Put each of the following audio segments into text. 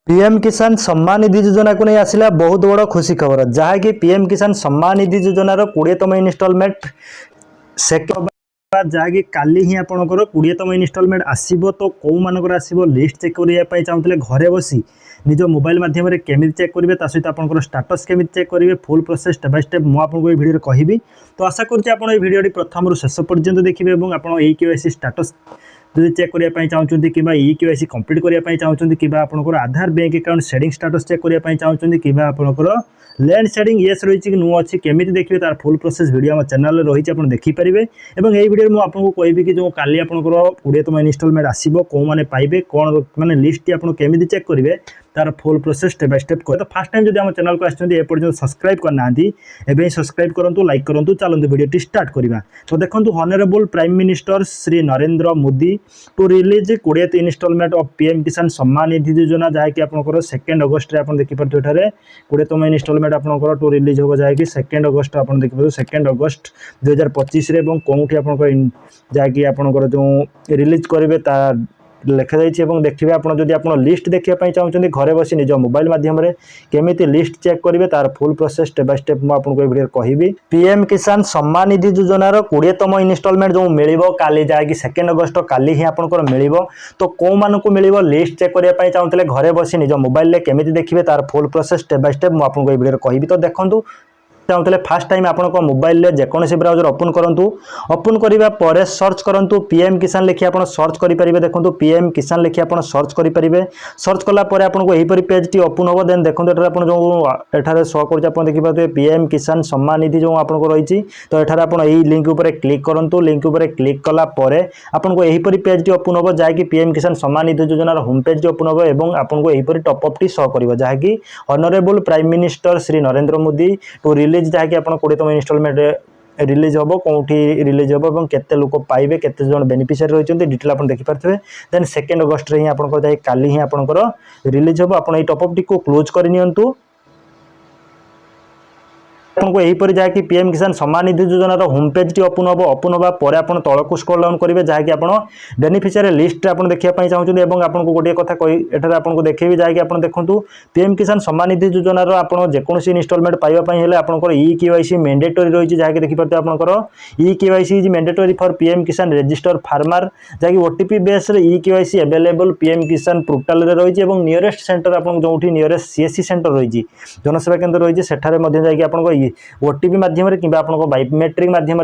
PM Kisan Samman निधि योजना को नहीं आसला बहुत बड़ खुशी खबर जहाँकि पीएम किसान सम्मान निधि योजनार 20तम इनस्टलमेंट सेकेंड जहाँकि काली ही आपंकर 20तम इनस्टलमेंट आसो तो कौ मानकर आसो लिस्ट चेक करने चाहते घरे बसी निज मोबाइल मध्यम केमी चेक करेंगे सहित आप स्टाटस केमी चेक करेंगे full process step by step मुझे भिडियो कहि तो आशा करुँच भिडियो प्रथम शेष पर्यंत देखिए और आप केवाईसी स्टाटस जो चेक करने चाहते कि केवाईसी कंप्लीट करने चाहते कि आपंकर Aadhaar bank account seeding status check करने चाहते कि आपंकर लैंड सेटिंग येस रही कि नो अच्छी केमी देखिए तार फुल प्रोसेस वीडियो आम चैनल रही आप देखिपारे और यही वीडियो मुझे आपको कहबी कि जो काली आपंकर 20तम इनस्टलमेंट आसो कौ मैंने पाइबे कौन मैंने लिस्ट आपको केमी चेक करेंगे तार full process step by step कर तो फास्ट टाइम जब आम चैनल को आपर्यंत सब्सक्राइब करना एवं सब्सक्राइब करूँ लाइक करूँ चलते वीडियो स्टार्ट करवा तो देखो honourable prime minister Shri Narendra Modi to release 20th instalment of PM Kisan Samman निधि योजना जहाँकि आपंकर 2 अगस्त आप देखिए 20तम इनस्टलमेंट आपंकर टू रिलीज हो जहाँकि 2 अगस्त आप देखिए 2 अगस्त 2025 कौटी आप जहाँकि आपंकर जो रिलीज करेंगे लिखा जाइए देखिए आप लिस्ट देखापी चाहते घरे बस निज मोबाइल मध्यम केमी लिस्ट चेक करेंगे तार full process step by step मुझे वीडियो कहबी पीएम किसान सम्मान निधि योजनार 20तम इनस्टलमेंट जो मिल काली जहाँकि 2 अगस्त काली ही आपंकर मिल तो कौ मानक मिल लिस्ट चेक करने चाहते घरे बस निज मोबाइल केमी देखिए तार full process step by step मुझे वीडियो कहबी तो देखूँ चाहते फास्ट टाइम आप मोबाइल में जेकोसी ब्राउजर ओपन करूँ ओपन करने सर्च करूँ पीएम किसान लिखी आप सर्च करेंगे देखो पीएम किसान लिखी आप सर्च करेंगे सर्च कलापर आपको यहीपरी पेज टी ओपन हम देन देखो जो एठार शो कर देखिए पीएम किसान सम्मान निधि जो आपको रही तो एठार आप लिंक उपर क्लिक करूँ लिंक उपर क्लिक कलापर आपको यहीपरी पेज टी ओपन हम जहाँकि पीएम किसान सम्मान निधि योजनार होम पेज टी ओपन हम और आपको यहीपरी टॉपअप टी शो कर जहाँकि honourable prime minister Shri Narendra Modi to release जहाँकि आप 20तम इनस्टलमेंट रिलीज हम कौटी रिलीज हम और केते लोक पाइबे केते जन बेनिफिशियरी रही डिटेल आप देखिपारे देन 2 अगस्त ही आपंकर काली ही आपंकर रिलीज हम आप टॉपअप टी को क्लोज करनी आपको यहीपरि जहाँकि पीएम किसान सम्मान निधि योजनार होम पेज टी ओपन हम ओपन होगा आप तौक स्क्रॉल डाउन करेंगे जहाँकि आप बेनिफिशियरी लिस्ट आप देखा चाहते और आपको गोटे कथा एठार आपको देखेबी जहाँकि आप देखो पीएम किसान सम्मान निधि योजनार आप जेकोसी इनस्टलमेंट पाइबापी आपंकर केवाईसी मैंडेटरी रही जहाँकि देखिए आपंकर KYC is mandatory for PM किसान रजिस्टर फार्मर जहाँकि OTP base KYC available PM किसान पोर्टाल रही है नियरेस्ट सेंटर आप जो नियरेस्ट सीएससी सेंटर रही जनसेवा केन्द्र रही है आप ओटीपी मध्यम कि बायोमेट्रिक मध्यम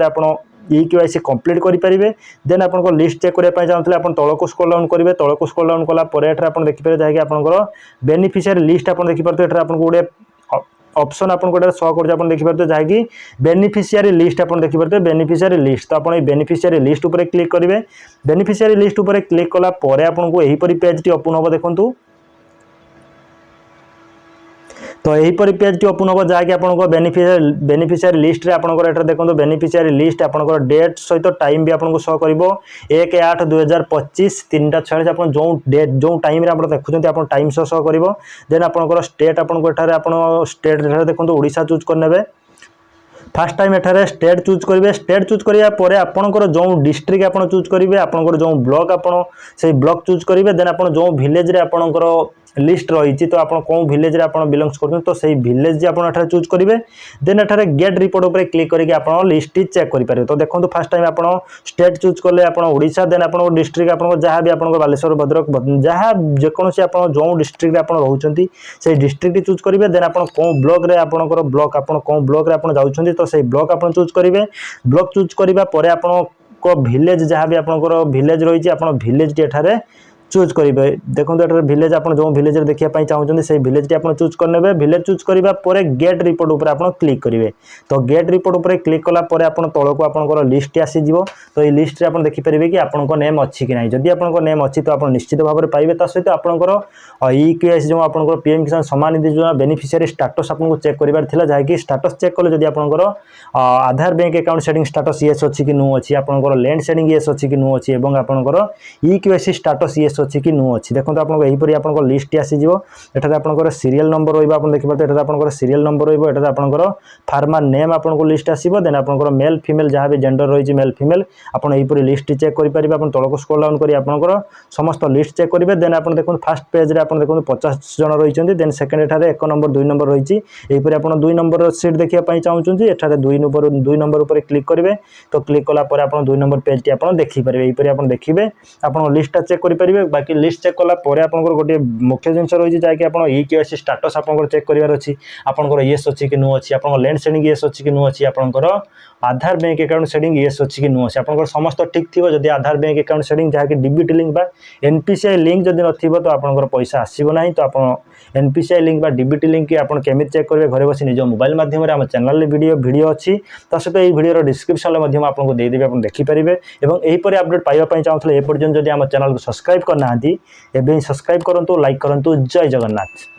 केवाईसी कंप्लीट करेंगे देन आपको लिस्ट चेक करने चाहते आप तौक स्क्रॉल डाउन करेंगे तौक स्क्रॉल डाउन कलापर आप देखिए जहाँकि आपंकर बेनिफिशियरी लिस्ट आप देखिए आपको गोटे ऑप्शन आपको शो कर देखिए जहाँकि बेनिफिशियरी लिस्ट आप देखिए बेनिफिशियरी लिस्ट तो आप बेनिफिशियरी लिस्ट उपर क्लिक करेंगे बेनिफिशियरी लिस्ट उपर क्लिक कलापर आपको यहीपरी पेज टी ओपन हम देखूँ तो यहीपरी पेज टी ओपन हम जहाँकि आपको बेनिफिशियरी लिस्ट रे आपंकर एटा देखो बेनिफिशियरी लिस्ट आपंकर डेट सहित टाइम भी आपको शो कर 1/8/2025 3:46 आप जो डेट जो टाइम आप देखुं आप टाइम शो कर देन आपंकर स्टेट आपको एठार स्टेट देखो ओडिशा चूज करने फास्ट टाइम एठार स्टेट चूज करेंगे स्टेट चूज करापर आपंकर जो डिस्ट्रिक्ट आप चूज करेंगे आपंकर जो ब्लॉक आप ब्लॉक चूज करेंगे देन आप जो विलेज आपंकर लिस्ट रही तो आप कौन विलेज रे आप बिलोंग्स कर तो सही विलेज आप चूज करेंगे देन एठार गेट रिपोर्ट उपर क्लिक करके आप लिस्ट चेक करेंगे तो देखो फास्ट टाइम आप स्टेट चूज कले आप ओडिशा देन आप डिस्ट्रिक्ट आप जहाँ भी आप बालेश्वर भद्रक जहाँ जेकोसी आप जो डिस्ट्रिक्ट आप रोचे से डिस्ट्रिक्ट चूज करेंगे देन आप कौन ब्लॉक रे आपंकर ब्लॉक आप कौन ब्लॉक रे आप जाऊँच तो सही ब्लॉक आप चूज करेंगे ब्लॉक चूज करापर आप विलेज जहाँ भी आपंकर विलेज रही आप विलेज टी एठार चूज करेंगे देखो एठार विलेज आप जो विलेज देखापी चाहते से विलेज टी आप चूज करने विलेज चूज करापर गेट रिपोर्ट उपर आप क्लिक करेंगे तो गेट रिपोर्ट उपर क्लिक कलापर आप तौक आप लिस्ट आसीज तो ये लिस्ट आप देखिपारे कि आपंक नेम अच्छी कि ना जदि आप नेम अच्छी तो आप निश्चित भाव में पाइबे सहित आपंकर केवाईसी जो आपंकर पीएम किसान सम्मान निधि योजना बेनिफिशियरी स्टाटस आपको चेक करार था जहाँकि स्टाटस चेक कले जब आपंकर Aadhaar bank account seeding status yes अच्छी कि नो अच्छी आपंकर लैंड सेटिंग येस अच्छी कि नो अच्छी और आपंकर केवाईसी स्टाटस येस अच्छी कि नो अच्छी देखो आपको यहीपरि आप लिस्ट आसीज एठारे आपंकर सीरियल नंबर रही आप देखिए एठारे आपंकर सीरियल नंबर रही एठारे आपंकर फार्मर नेम आपको लिस्ट आसो देन आपंकर मेल फीमेल जहाँ भी जेंडर रही मेल फीमेल आपड़ यहीपरि लिस्ट चेक करेंगे आप तौक स्क्रॉल डाउन कर आपंकर समस्त लिस्ट चेक करेंगे देन आप देखो फास्ट पेज आप देखो 50 जन रही देन सेकेंड एठारे 1 नंबर 2 नंबर रही यहीपरि आप 2 नंबर सीट देखा चाहूँगी एठारे 2 नंबर उपर क्लिक करेंगे तो क्लिक कलापर आप 2 नंबर पेज टी आप देखिपारे यहीपरि आप देखिए आप लिस्ट चेक करेंगे बाकी लिस्ट चेक कलापर आपंकर गोटे मुख्य जिन रही जहाँकि आप EKYC स्टाटस आप चेक करार अच्छी आपंकर येस अच्छी कि नो अच्छी आप लैंड सेडिंग येस अच्छी कि नो अच्छी आपंकर आधार बैंक अकाउंट सेडिंग येस अच्छी कि नो अच्छी आपंकर समस्त ठीक थी जदि आधार बैंक अकाउंट सेडिंग जहाँकि डीबीटी लिंक बा NPCI लिंक जदि नथिबो तो आपंकर पैसा आसीबो नाही तो आप NPCI लिंक बा डीबीटी लिंक आप केमी चेक करेंगे घरे बस निज मोबाइल माध्यम आम चैनल वीडियो अच्छी ता सहित यह वीडियो डिस्क्रिप्शन में आपको देदेवी आप देखिपारे और यहीपरि अपडेट पाइबा चाहूँ एपर्यंत जदि आम चैनल को सब्सक्राइब करना एवं सब्सक्राइब करूँ लाइक करूँ जय जगन्नाथ।